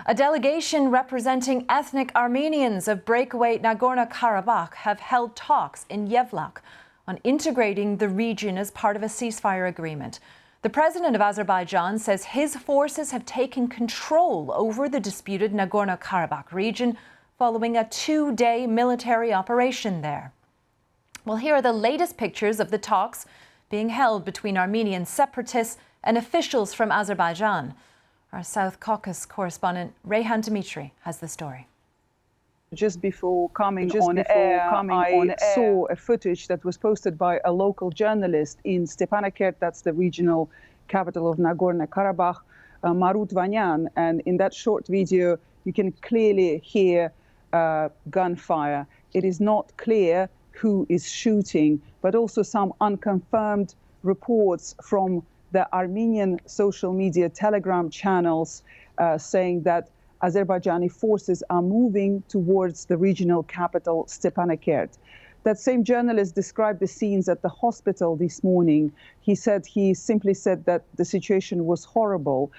A delegation representing ethnic Armenians of breakaway Nagorno-Karabakh have held talks in Yevlakh on integrating the region as part of a ceasefire agreement. The president of Azerbaijan says his forces have taken control over the disputed Nagorno-Karabakh region following a two-day military operation there. Well, here are the latest pictures of the talks being held between Armenian separatists and officials from Azerbaijan. Our South Caucasus correspondent Reyhan Dimitri has the story. Just before coming on air, I saw a footage that was posted by a local journalist in Stepanakert, that's the regional capital of Nagorno-Karabakh, Marut Vanyan. And in that short video, you can clearly hear gunfire. It is not clear who is shooting, but also some unconfirmed reports from the Armenian social media Telegram channels saying that Azerbaijani forces are moving towards the regional capital, Stepanakert. That same journalist described the scenes at the hospital this morning. He simply said that the situation was horrible.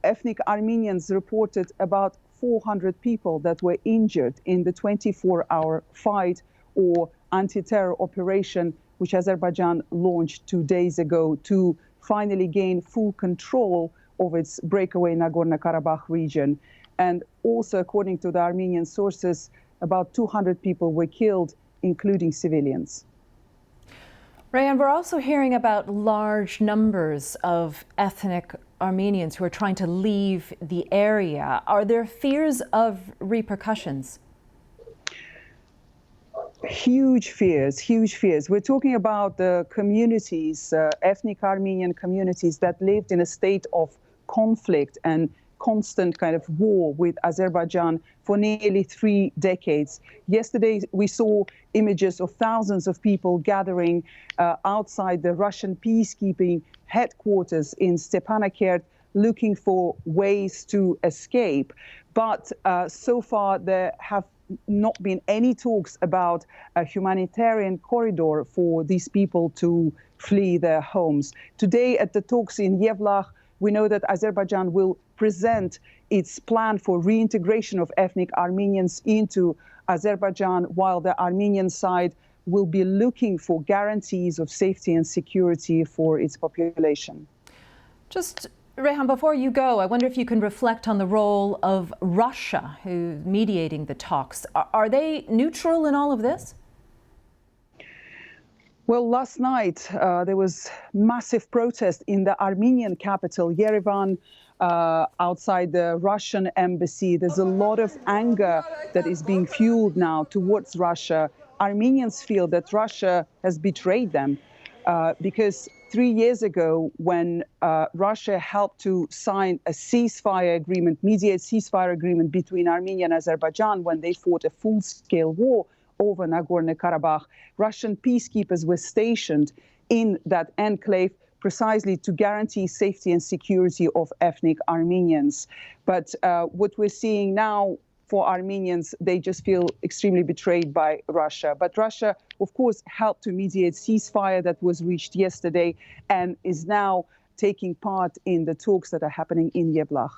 Ethnic Armenians reported about 400 people that were injured in the 24-hour fight or anti-terror operation which Azerbaijan launched 2 days ago to finally gain full control of its breakaway Nagorno-Karabakh region. And also, according to the Armenian sources, about 200 people were killed, including civilians. Reyhan, we're also hearing about large numbers of ethnic Armenians who are trying to leave the area. Are there fears of repercussions? Huge fears, huge fears. We're talking about the communities, ethnic Armenian communities that lived in a state of conflict and constant kind of war with Azerbaijan for nearly 3 decades. Yesterday, we saw images of thousands of people gathering outside the Russian peacekeeping headquarters in Stepanakert, looking for ways to escape. But so far, there have not been any talks about a humanitarian corridor for these people to flee their homes. Today at the talks in Yevlakh, we know that Azerbaijan will present its plan for reintegration of ethnic Armenians into Azerbaijan, while the Armenian side will be looking for guarantees of safety and security for its population. Just Reyhan, before you go, I wonder if you can reflect on the role of Russia, who's mediating the talks. Are they neutral in all of this? Well, last night there was massive protest in the Armenian capital, Yerevan, outside the Russian embassy. There's a lot of anger that is being fueled now towards Russia. Armenians feel that Russia has betrayed them because 3 years ago, when Russia helped to sign a ceasefire agreement, mediate ceasefire agreement between Armenia and Azerbaijan when they fought a full-scale war over Nagorno-Karabakh, Russian peacekeepers were stationed in that enclave precisely to guarantee safety and security of ethnic Armenians. But what we're seeing now for Armenians, they just feel extremely betrayed by Russia. But Russia, of course, helped to mediate ceasefire that was reached yesterday and is now taking part in the talks that are happening in Yevlakh.